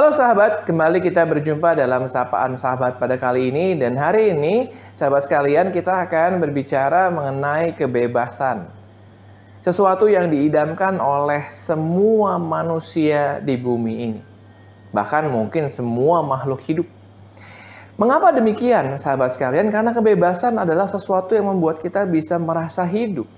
Halo sahabat, kembali kita berjumpa dalam Sapaan Sahabat pada kali ini. Dan hari ini, sahabat sekalian, kita akan berbicara mengenai kebebasan. Sesuatu yang diidamkan oleh semua manusia di bumi ini. Bahkan mungkin semua makhluk hidup. Mengapa demikian, sahabat sekalian? Karena kebebasan adalah sesuatu yang membuat kita bisa merasa hidup.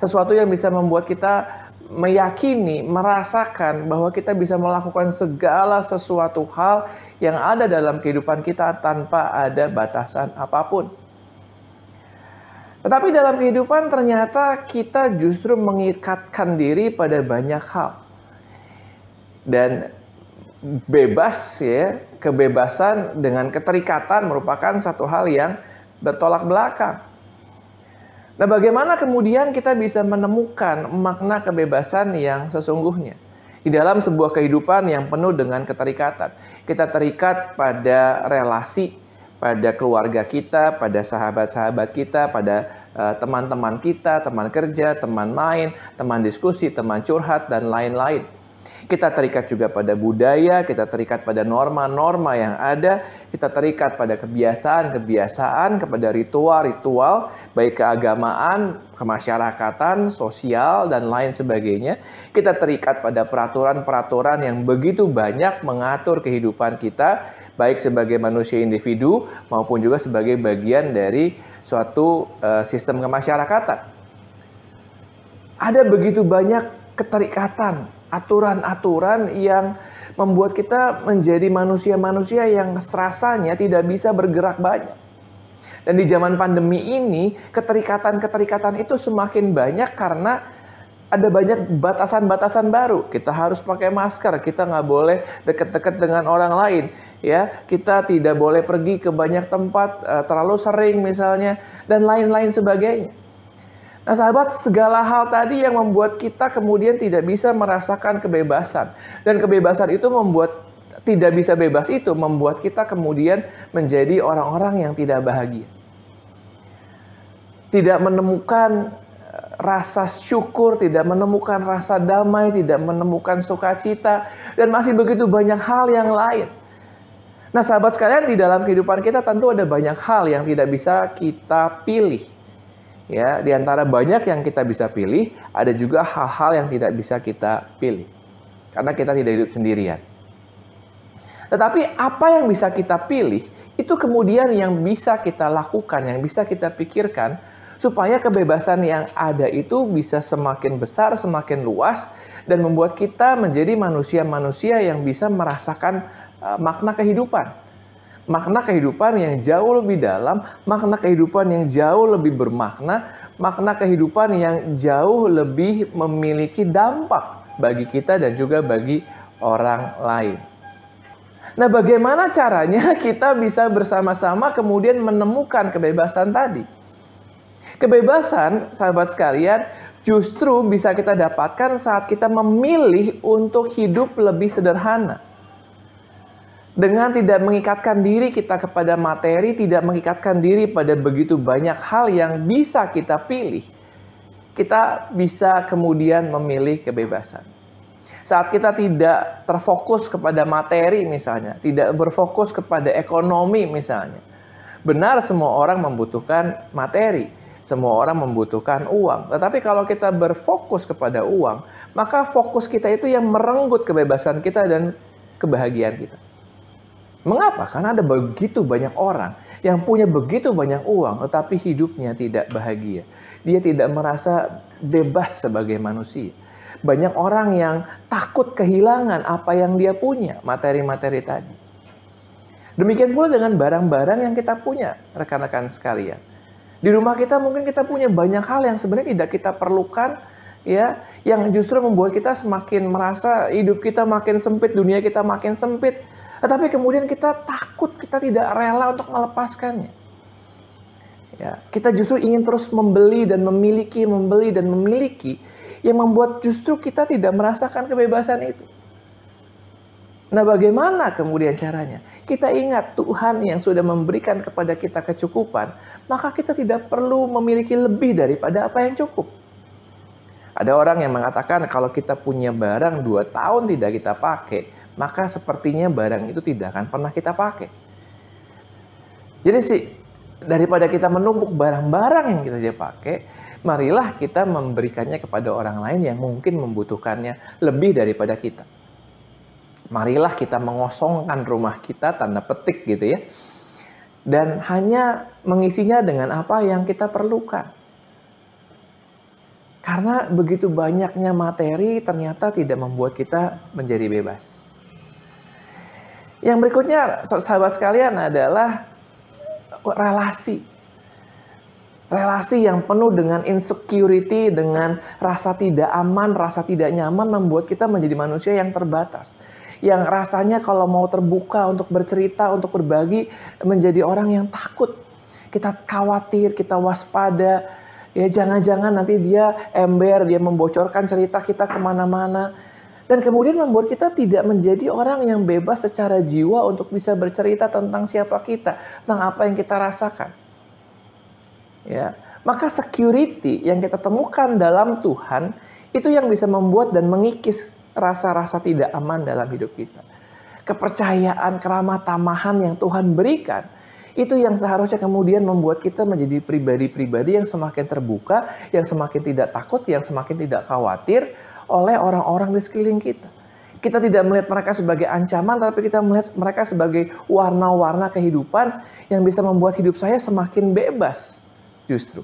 Sesuatu yang bisa membuat kita meyakini, merasakan bahwa kita bisa melakukan segala sesuatu hal yang ada dalam kehidupan kita tanpa ada batasan apapun. Tetapi dalam kehidupan ternyata kita justru mengikatkan diri pada banyak hal. Dan bebas ya, kebebasan dengan keterikatan merupakan satu hal yang bertolak belakang. Nah, bagaimana kemudian kita bisa menemukan makna kebebasan yang sesungguhnya di dalam sebuah kehidupan yang penuh dengan keterikatan? Kita terikat pada relasi, pada keluarga kita, pada sahabat-sahabat kita, pada teman-teman kita, teman kerja, teman main, teman diskusi, teman curhat, dan lain-lain. Kita terikat juga pada budaya, kita terikat pada norma-norma yang ada, kita terikat pada kebiasaan-kebiasaan, kepada ritual-ritual, baik keagamaan, kemasyarakatan, sosial, dan lain sebagainya. Kita terikat pada peraturan-peraturan yang begitu banyak mengatur kehidupan kita, baik sebagai manusia individu maupun juga sebagai bagian dari suatu sistem kemasyarakatan. Ada begitu banyak keterikatan, aturan-aturan yang membuat kita menjadi manusia-manusia yang rasanya tidak bisa bergerak banyak. Dan di zaman pandemi ini, keterikatan-keterikatan itu semakin banyak karena ada banyak batasan-batasan baru. Kita harus pakai masker, kita nggak boleh deket-deket dengan orang lain. Ya, kita tidak boleh pergi ke banyak tempat terlalu sering misalnya, dan lain-lain sebagainya. Nah sahabat, segala hal tadi yang membuat kita kemudian tidak bisa merasakan kebebasan. Dan kebebasan itu tidak bisa bebas itu membuat kita kemudian menjadi orang-orang yang tidak bahagia. Tidak menemukan rasa syukur, tidak menemukan rasa damai, tidak menemukan sukacita, dan masih begitu banyak hal yang lain. Nah sahabat sekalian, di dalam kehidupan kita tentu ada banyak hal yang tidak bisa kita pilih. Ya, di antara banyak yang kita bisa pilih, ada juga hal-hal yang tidak bisa kita pilih. Karena kita tidak hidup sendirian. Tetapi apa yang bisa kita pilih, itu kemudian yang bisa kita lakukan, yang bisa kita pikirkan, supaya kebebasan yang ada itu bisa semakin besar, semakin luas, dan membuat kita menjadi manusia-manusia yang bisa merasakan makna kehidupan. Makna kehidupan yang jauh lebih dalam, makna kehidupan yang jauh lebih bermakna, makna kehidupan yang jauh lebih memiliki dampak bagi kita dan juga bagi orang lain. Nah, bagaimana caranya kita bisa bersama-sama kemudian menemukan kebebasan tadi? Kebebasan, sahabat sekalian, justru bisa kita dapatkan saat kita memilih untuk hidup lebih sederhana. Dengan tidak mengikatkan diri kita kepada materi, tidak mengikatkan diri pada begitu banyak hal yang bisa kita pilih, kita bisa kemudian memilih kebebasan. Saat kita tidak terfokus kepada materi misalnya, tidak berfokus kepada ekonomi misalnya. Benar semua orang membutuhkan materi, semua orang membutuhkan uang. Tetapi kalau kita berfokus kepada uang, maka fokus kita itu yang merenggut kebebasan kita dan kebahagiaan kita. Mengapa? Karena ada begitu banyak orang yang punya begitu banyak uang, tetapi hidupnya tidak bahagia. Dia tidak merasa bebas sebagai manusia. Banyak orang yang takut kehilangan apa yang dia punya, materi-materi tadi. Demikian pula dengan barang-barang yang kita punya, rekan-rekan sekalian. Di rumah kita mungkin kita punya banyak hal yang sebenarnya tidak kita perlukan, ya, yang justru membuat kita semakin merasa hidup kita makin sempit, dunia kita makin sempit. Tetapi kemudian kita takut, kita tidak rela untuk melepaskannya. Ya, kita justru ingin terus membeli dan memiliki, yang membuat justru kita tidak merasakan kebebasan itu. Nah, bagaimana kemudian caranya? Kita ingat Tuhan yang sudah memberikan kepada kita kecukupan, maka kita tidak perlu memiliki lebih daripada apa yang cukup. Ada orang yang mengatakan kalau kita punya barang 2 tahun tidak kita pakai, maka sepertinya barang itu tidak akan pernah kita pakai. Jadi sih, daripada kita menumpuk barang-barang yang kita pakai, marilah kita memberikannya kepada orang lain yang mungkin membutuhkannya lebih daripada kita. Marilah kita mengosongkan rumah kita, tanda petik gitu ya, dan hanya mengisinya dengan apa yang kita perlukan. Karena begitu banyaknya materi ternyata tidak membuat kita menjadi bebas. Yang berikutnya, sahabat sekalian, adalah relasi. Relasi yang penuh dengan insecurity, dengan rasa tidak aman, rasa tidak nyaman, membuat kita menjadi manusia yang terbatas. Yang rasanya kalau mau terbuka untuk bercerita, untuk berbagi, menjadi orang yang takut. Kita khawatir, kita waspada. Ya jangan-jangan nanti dia ember, dia membocorkan cerita kita kemana-mana. Dan kemudian membuat kita tidak menjadi orang yang bebas secara jiwa untuk bisa bercerita tentang siapa kita, tentang apa yang kita rasakan. Ya, maka security yang kita temukan dalam Tuhan, itu yang bisa membuat dan mengikis rasa-rasa tidak aman dalam hidup kita. Kepercayaan, keramah tamahan yang Tuhan berikan, itu yang seharusnya kemudian membuat kita menjadi pribadi-pribadi yang semakin terbuka, yang semakin tidak takut, yang semakin tidak khawatir oleh orang-orang di sekeliling kita. Kita tidak melihat mereka sebagai ancaman, tapi kita melihat mereka sebagai warna-warna kehidupan yang bisa membuat hidup saya semakin bebas justru.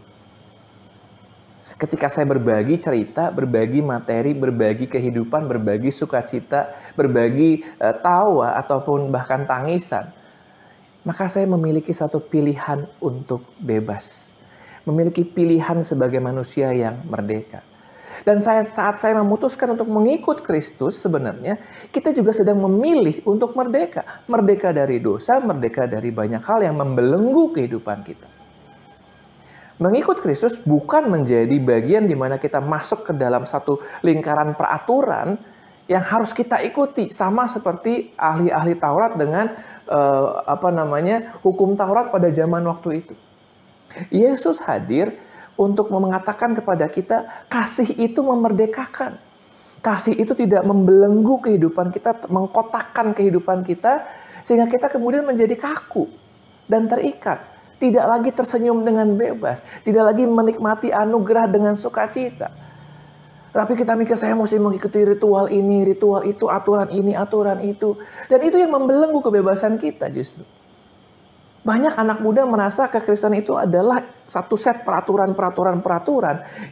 Ketika saya berbagi cerita, berbagi materi, berbagi kehidupan, berbagi sukacita, berbagi tawa ataupun bahkan tangisan, maka saya memiliki satu pilihan untuk bebas. Memiliki pilihan sebagai manusia yang merdeka. Dan saat saya memutuskan untuk mengikut Kristus, sebenarnya kita juga sedang memilih untuk merdeka. Merdeka dari dosa, merdeka dari banyak hal yang membelenggu kehidupan kita. Mengikut Kristus bukan menjadi bagian di mana kita masuk ke dalam satu lingkaran peraturan yang harus kita ikuti, sama seperti ahli-ahli Taurat dengan hukum Taurat pada zaman waktu itu. Yesus hadir untuk mengatakan kepada kita, kasih itu memerdekakan. Kasih itu tidak membelenggu kehidupan kita, mengkotakkan kehidupan kita, sehingga kita kemudian menjadi kaku dan terikat. Tidak lagi tersenyum dengan bebas. Tidak lagi menikmati anugerah dengan sukacita. Tapi kita mikir, saya mesti mengikuti ritual ini, ritual itu, aturan ini, aturan itu. Dan itu yang membelenggu kebebasan kita justru. Banyak anak muda merasa kekristenan itu adalah satu set peraturan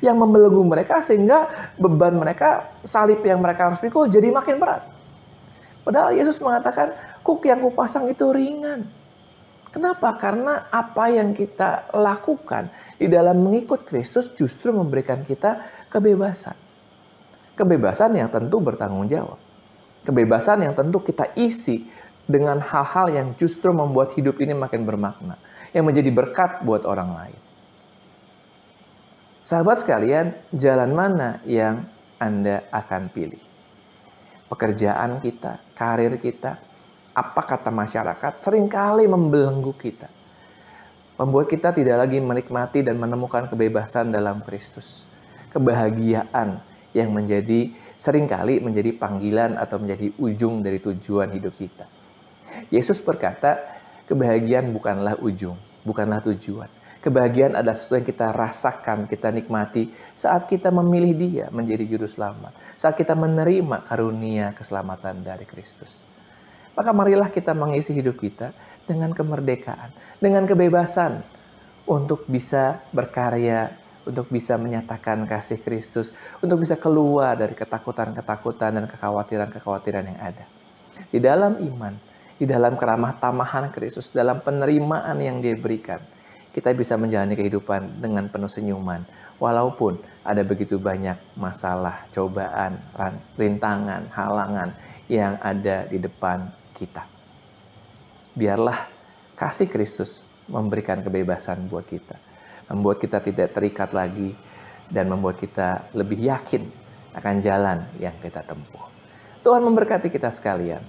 yang membelenggu mereka, sehingga beban mereka, salib yang mereka harus pikul jadi makin berat. Padahal Yesus mengatakan, kuk yang kupasang itu ringan. Kenapa? Karena apa yang kita lakukan di dalam mengikut Kristus justru memberikan kita kebebasan. Kebebasan yang tentu bertanggung jawab. Kebebasan yang tentu kita isi dengan hal-hal yang justru membuat hidup ini makin bermakna. Yang menjadi berkat buat orang lain. Sahabat sekalian, jalan mana yang Anda akan pilih? Pekerjaan kita, karir kita, apa kata masyarakat seringkali membelenggu kita. Membuat kita tidak lagi menikmati dan menemukan kebebasan dalam Kristus. Kebahagiaan yang seringkali menjadi panggilan atau menjadi ujung dari tujuan hidup kita. Yesus berkata, kebahagiaan bukanlah ujung, bukanlah tujuan. Kebahagiaan adalah sesuatu yang kita rasakan, kita nikmati saat kita memilih Dia menjadi juru selamat. Saat kita menerima karunia keselamatan dari Kristus. Maka marilah kita mengisi hidup kita dengan kemerdekaan, dengan kebebasan untuk bisa berkarya, untuk bisa menyatakan kasih Kristus, untuk bisa keluar dari ketakutan-ketakutan dan kekhawatiran-kekhawatiran yang ada. Di dalam iman, di dalam keramah tamahan Kristus, dalam penerimaan yang Dia berikan, kita bisa menjalani kehidupan dengan penuh senyuman, walaupun ada begitu banyak masalah, cobaan, rintangan, halangan yang ada di depan kita. Biarlah kasih Kristus memberikan kebebasan buat kita. Membuat kita tidak terikat lagi dan membuat kita lebih yakin akan jalan yang kita tempuh. Tuhan memberkati kita sekalian.